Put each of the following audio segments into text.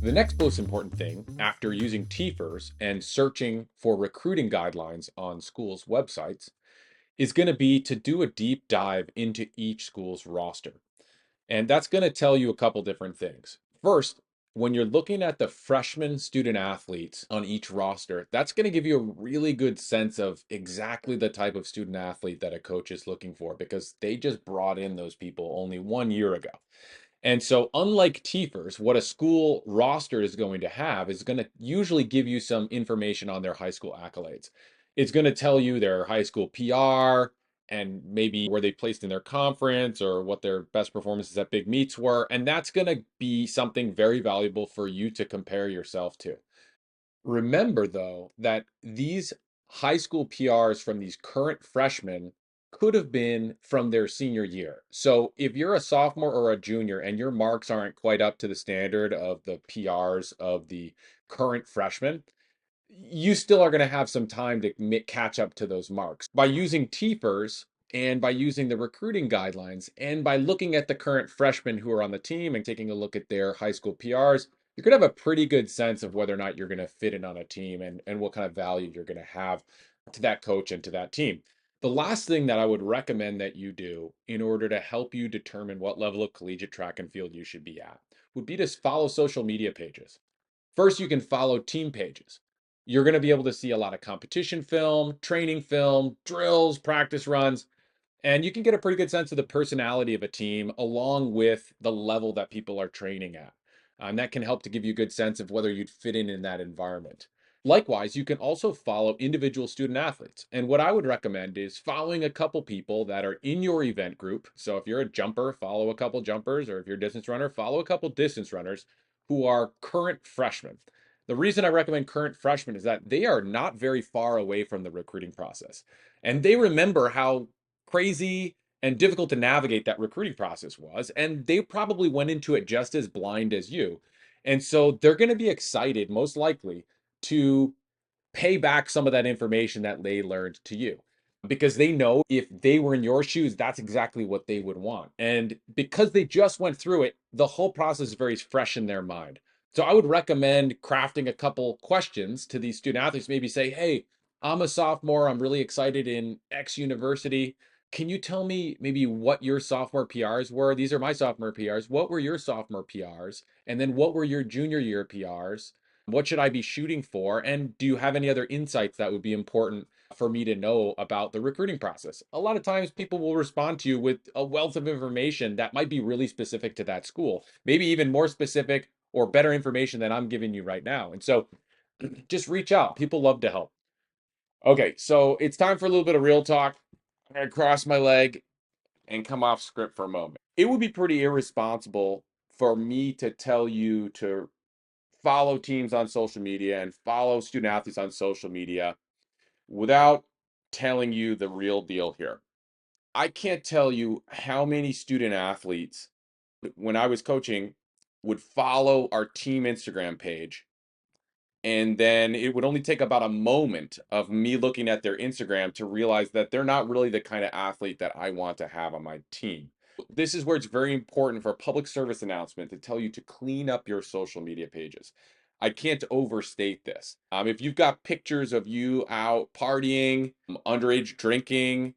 The next most important thing after using TFERS and searching for recruiting guidelines on schools' websites is going to be to do a deep dive into each school's roster. And that's going to tell you a couple different things. First, when you're looking at the freshman student athletes on each roster, that's going to give you a really good sense of exactly the type of student athlete that a coach is looking for because they just brought in those people only 1 year ago. And so, unlike TFERS, what a school roster is going to have is going to usually give you some information on their high school accolades. It's going to tell you their high school PR and maybe where they placed in their conference or what their best performances at big meets were. And that's going to be something very valuable for you to compare yourself to. Remember, though, that these high school PRs from these current freshmen could have been from their senior year. So if you're a sophomore or a junior and your marks aren't quite up to the standard of the PRs of the current freshmen, you still are going to have some time to catch up to those marks. By using TFERS and by using the recruiting guidelines and by looking at the current freshmen who are on the team and taking a look at their high school PRs, you're going to have a pretty good sense of whether or not you're going to fit in on a team and what kind of value you're going to have to that coach and to that team. The last thing that I would recommend that you do in order to help you determine what level of collegiate track and field you should be at would be to follow social media pages. First, you can follow team pages. You're going to be able to see a lot of competition film, training film, drills, practice runs, and you can get a pretty good sense of the personality of a team along with the level that people are training at. And that can help to give you a good sense of whether you'd fit in that environment. Likewise, you can also follow individual student athletes. And what I would recommend is following a couple people that are in your event group. So if you're a jumper, follow a couple jumpers, or if you're a distance runner, follow a couple distance runners who are current freshmen. The reason I recommend current freshmen is that they are not very far away from the recruiting process. And they remember how crazy and difficult to navigate that recruiting process was. And they probably went into it just as blind as you. And so they're going to be excited, most likely, to pay back some of that information that they learned to you because they know if they were in your shoes, that's exactly what they would want. And because they just went through it, the whole process is very fresh in their mind. So I would recommend crafting a couple questions to these student athletes. Maybe say, hey, I'm a sophomore. I'm really excited in X university. Can you tell me maybe what your sophomore PRs were? These are my sophomore PRs. What were your sophomore PRs? And then what were your junior year PRs? What should I be shooting for? And do you have any other insights that would be important for me to know about the recruiting process? A lot of times people will respond to you with a wealth of information that might be really specific to that school, maybe even more specific or better information than I'm giving you right now. And so just reach out. People love to help. Okay, so it's time for a little bit of real talk. I'm going to cross my leg and come off script for a moment. It would be pretty irresponsible for me to tell you to follow teams on social media and follow student athletes on social media without telling you the real deal here. I can't tell you how many student athletes, when I was coaching, would follow our team Instagram page. And then it would only take about a moment of me looking at their Instagram to realize that they're not really the kind of athlete that I want to have on my team. This is where it's very important for a public service announcement to tell you to clean up your social media pages. I can't overstate this. If you've got pictures of you out partying, underage drinking,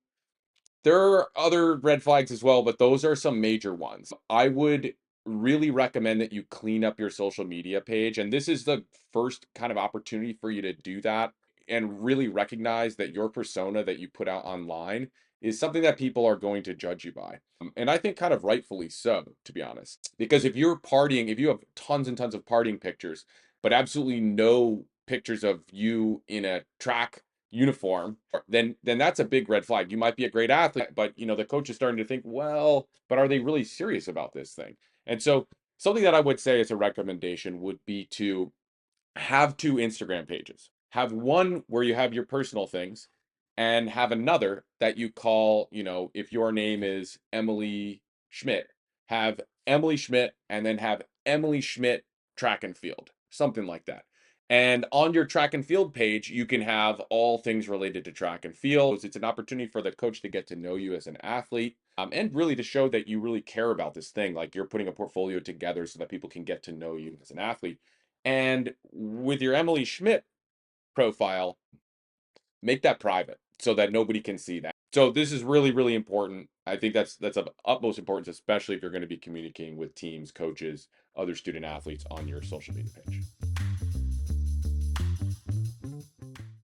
there are other red flags as well, but those are some major ones. I would really recommend that you clean up your social media page. And this is the first kind of opportunity for you to do that and really recognize that your persona that you put out online is something that people are going to judge you by. And I think kind of rightfully so, to be honest. Because if you're partying, if you have tons and tons of partying pictures, but absolutely no pictures of you in a track uniform, then that's a big red flag. You might be a great athlete, but the coach is starting to think, well, but are they really serious about this thing? And so something that I would say as a recommendation would be to have two Instagram pages. Have one where you have your personal things and have another that you call, if your name is Emily Schmidt, have Emily Schmidt and then have Emily Schmidt track and field, something like that. And on your track and field page, you can have all things related to track and field. It's an opportunity for the coach to get to know you as an athlete, and really to show that you really care about this thing. Like you're putting a portfolio together so that people can get to know you as an athlete. And with your Emily Schmidt profile, make that private so that nobody can see that. So this is really, really important. I think that's of utmost importance, especially if you're going to be communicating with teams, coaches, other student athletes on your social media page.